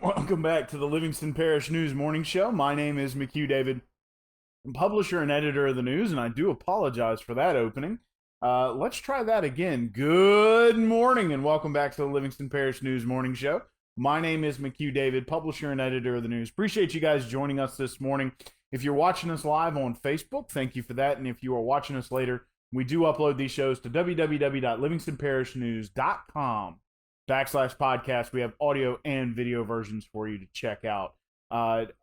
Welcome back to the Livingston Parish News Morning Show. My name is McHugh David, I'm publisher and editor of the news, and I do apologize for that opening. Let's try that again. Good morning, and welcome back to the Livingston Parish News Morning Show. My name is McHugh David, publisher and editor of the news. Appreciate you guys joining us this morning. If you're watching us live on Facebook, thank you for that. And if you are watching us later, we do upload these shows to www.livingstonparishnews.com/podcast. We have audio and video versions for you to check out.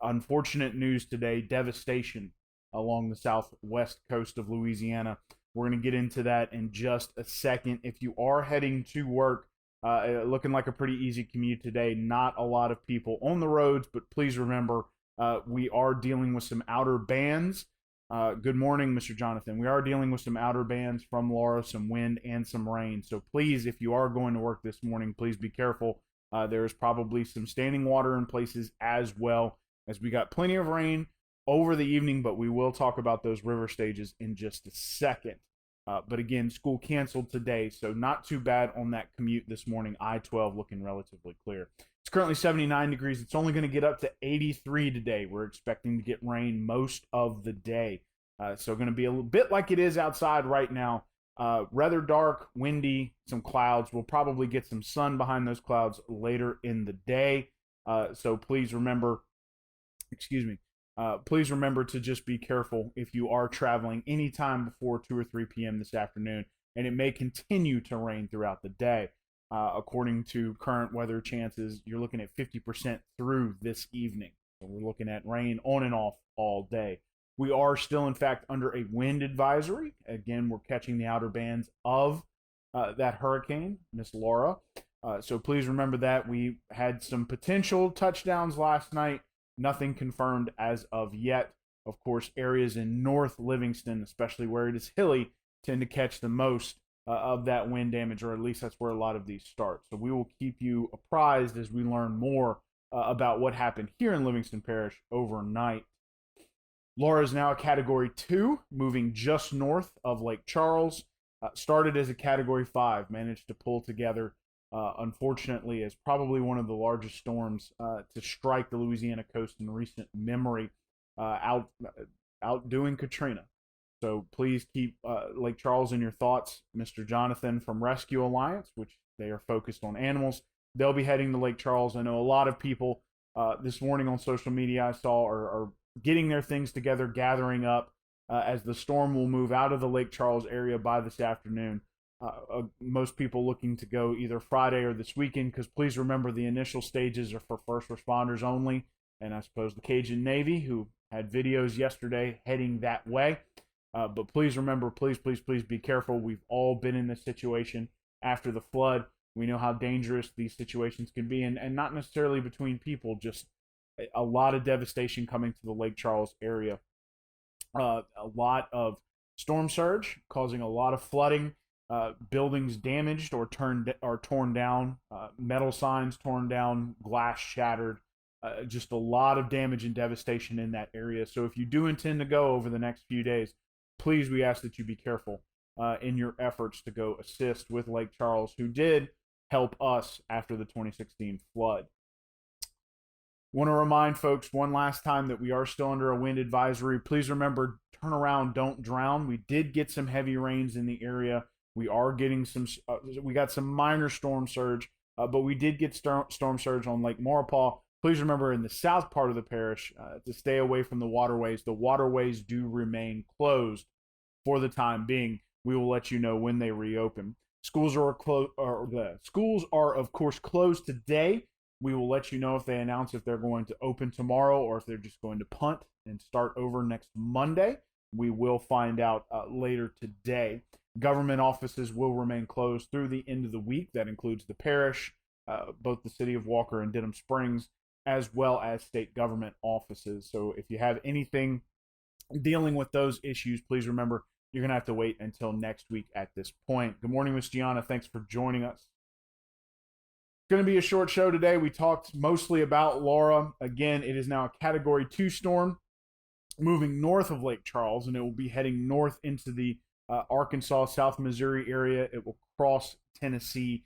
Unfortunate news today, devastation along the southwest coast of Louisiana. We're going to get into that in just a second. If you are heading to work, looking like a pretty easy commute today, not a lot of people on the roads, but please remember, we are dealing with some outer bands. Good morning, Mr. Jonathan. We are dealing with some outer bands from Laura, some wind and some rain. So please, if you are going to work this morning, please be careful. There is probably some standing water in places as well, as we got plenty of rain over the evening, but we will talk about those river stages in just a second. But again, school canceled today, so not too bad on that commute this morning. I-12 looking relatively clear. It's currently 79 degrees. It's only going to get up to 83 today. We're expecting to get rain most of the day. So going to be a little bit like it is outside right now. Rather dark, windy, some clouds. We'll probably get some sun behind those clouds later in the day. So please remember, please remember to just be careful if you are traveling anytime before 2 or 3 p.m. this afternoon. And it may continue to rain throughout the day. According to current weather chances, you're looking at 50% through this evening. So we're looking at rain on and off all day. We are still, in fact, under a wind advisory. Again, we're catching the outer bands of that hurricane, Miss Laura. So please remember that. We had some potential touchdowns last night. Nothing confirmed as of yet. Of course, areas in North Livingston, especially where it is hilly, tend to catch the most of that wind damage, or at least that's where a lot of these start. So we will keep you apprised as we learn more about what happened here in Livingston Parish overnight. Laura is now a Category 2, moving just north of Lake Charles. Started as a Category 5, managed to pull together, unfortunately, as probably one of the largest storms to strike the Louisiana coast in recent memory, outdoing Katrina. So please keep Lake Charles in your thoughts. Mr. Jonathan from Rescue Alliance, which they are focused on animals, they'll be heading to Lake Charles. I know a lot of people this morning on social media I saw are getting their things together, gathering up as the storm will move out of the Lake Charles area by this afternoon. Most people looking to go either Friday or this weekend, because please remember the initial stages are for first responders only, and I suppose the Cajun Navy, who had videos yesterday heading that way. But please remember, please be careful. We've all been in this situation after the flood. We know how dangerous these situations can be, and not necessarily between people, just a lot of devastation coming to the Lake Charles area. A lot of storm surge causing a lot of flooding, buildings damaged or torn down, metal signs torn down, glass shattered, just a lot of damage and devastation in that area. So if you do intend to go over the next few days, please, we ask that you be careful in your efforts to go assist with Lake Charles, who did help us after the 2016 flood. Want to remind folks one last time that we are still under a wind advisory. Please remember, turn around, don't drown. We did get some heavy rains in the area. We are getting we got some minor storm surge, but we did get storm surge on Lake Maurepas. Please remember, in the south part of the parish, to stay away from the waterways. The waterways do remain closed for the time being. We will let you know when they reopen. Schools are of course closed today. We will let you know if they announce if they're going to open tomorrow or if they're just going to punt and start over next Monday. We will find out later today. Government offices will remain closed through the end of the week. That includes the parish, both the city of Walker and Denham Springs, as well as state government offices. So if you have anything dealing with those issues, please remember you're going to have to wait until next week at this point. Good morning, Miss Gianna. Thanks for joining us. It's going to be a short show today. We talked mostly about Laura. Again, it is now a Category 2 storm moving north of Lake Charles, and it will be heading north into the Arkansas, South Missouri area. It will cross Tennessee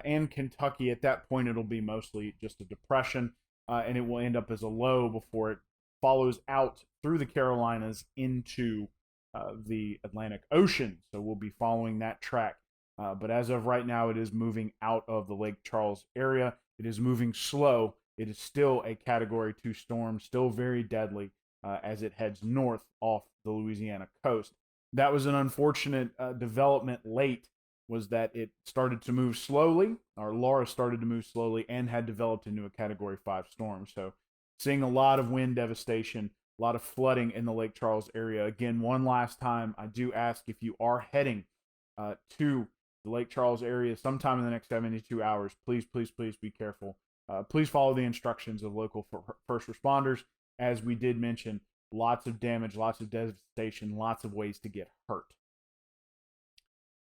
and Kentucky. At that point, it'll be mostly just a depression. and it will end up as a low before it follows out through the Carolinas into the Atlantic Ocean. So we'll be following that track. But as of right now, it is moving out of the Lake Charles area. It is moving slow. It is still a Category 2 storm, still very deadly as it heads north off the Louisiana coast. That was an unfortunate development late, was that it started to move slowly, or Laura started to move slowly and had developed into a Category 5 storm. So seeing a lot of wind devastation, a lot of flooding in the Lake Charles area. Again, one last time, I do ask if you are heading to the Lake Charles area sometime in the next 72 hours, please, please, please be careful. Please follow the instructions of local first responders. As we did mention, lots of damage, lots of devastation, lots of ways to get hurt.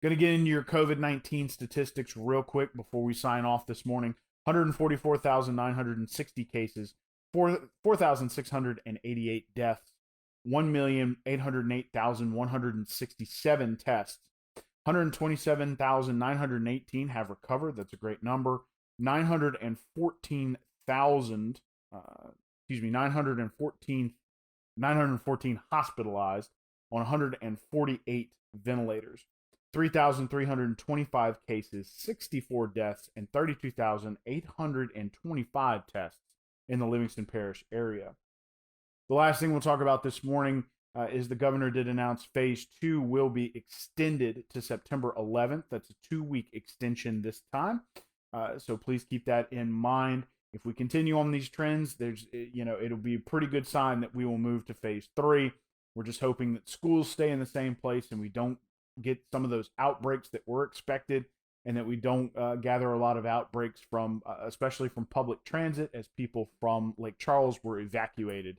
Going to get into your COVID-19 statistics real quick before we sign off this morning. 144,960 cases, 4,688 deaths, 1,808,167 tests. 127,918 have recovered. That's a great number. 914 hospitalized on 148 ventilators. 3,325 cases, 64 deaths, and 32,825 tests in the Livingston Parish area. The last thing we'll talk about this morning is the governor did announce phase 2 will be extended to September 11th. That's a 2-week extension this time. So please keep that in mind. If we continue on these trends, it'll be a pretty good sign that we will move to phase 3. We're just hoping that schools stay in the same place and we don't get some of those outbreaks that were expected, and that we don't gather a lot of outbreaks from, especially from public transit, as people from Lake Charles were evacuated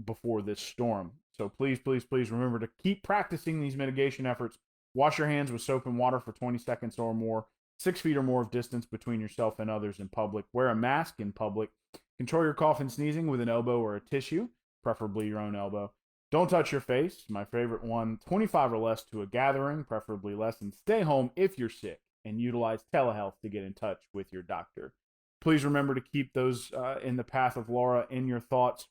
before this storm. So please, please, please remember to keep practicing these mitigation efforts. Wash your hands with soap and water for 20 seconds or more. 6 feet or more of distance between yourself and others in public. Wear a mask in public. Control your cough and sneezing with an elbow or a tissue, preferably your own elbow. Don't touch your face, my favorite one. 25 or less to a gathering, preferably less. And stay home if you're sick, and utilize telehealth to get in touch with your doctor. Please remember to keep those in the path of Laura in your thoughts.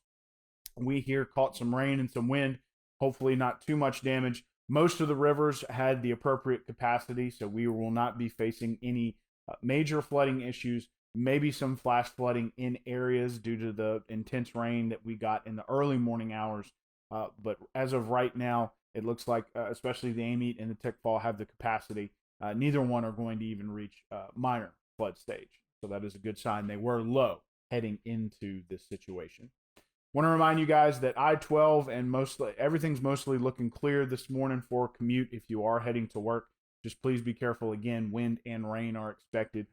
We here caught some rain and some wind, hopefully not too much damage. Most of the rivers had the appropriate capacity, so we will not be facing any major flooding issues, maybe some flash flooding in areas due to the intense rain that we got in the early morning hours. But as of right now, it looks like especially the Amite and the Tickfall have the capacity. Neither one are going to even reach minor flood stage. So that is a good sign. They were low heading into this situation. Want to remind you guys that I-12 and everything's mostly looking clear this morning for commute if you are heading to work. Just please be careful. Again, wind and rain are expected.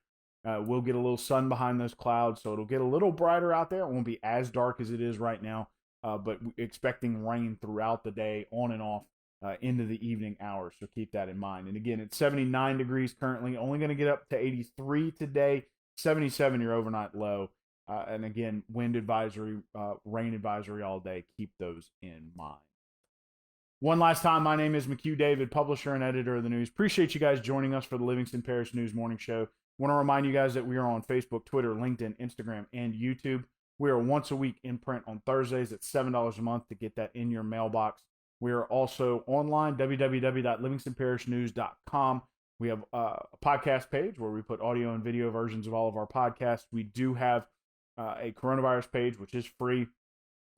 We'll get a little sun behind those clouds, so it'll get a little brighter out there. It won't be as dark as it is right now, but expecting rain throughout the day, on and off into the evening hours. So keep that in mind. And again, it's 79 degrees currently. Only going to get up to 83 today. 77 your overnight low. And again, wind advisory, rain advisory all day. Keep those in mind. One last time, my name is McHugh David, publisher and editor of the news. Appreciate you guys joining us for the Livingston Parish News Morning Show. Want to remind you guys that we are on Facebook, Twitter, LinkedIn, Instagram, and YouTube. We are once a week in print on Thursdays at $7 a month to get that in your mailbox. We are also online, www.livingstonparishnews.com. We have a podcast page where we put audio and video versions of all of our podcasts. We do have a coronavirus page, which is free.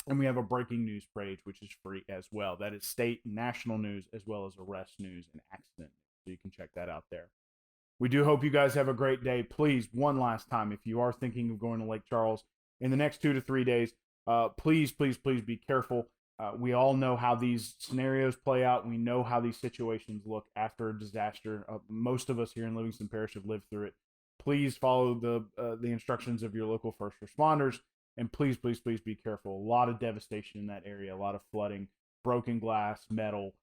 And we have a breaking news page, which is free as well. That is state and national news, as well as arrest news and accident. So you can check that out there. We do hope you guys have a great day. Please, one last time, if you are thinking of going to Lake Charles in the next 2 to 3 days, please, please, please be careful. We all know how these scenarios play out. We know how these situations look after a disaster. Most of us here in Livingston Parish have lived through it. Please follow the instructions of your local first responders, and please, please, please be careful. A lot of devastation in that area, a lot of flooding, broken glass, metal,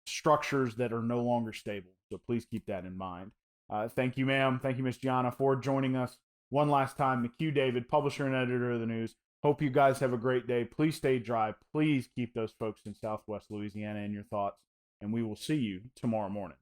structures that are no longer stable. So please keep that in mind. Thank you, ma'am. Thank you, Miss Gianna, for joining us. One last time, McHugh David, publisher and editor of the news. Hope you guys have a great day. Please stay dry. Please keep those folks in Southwest Louisiana in your thoughts, and we will see you tomorrow morning.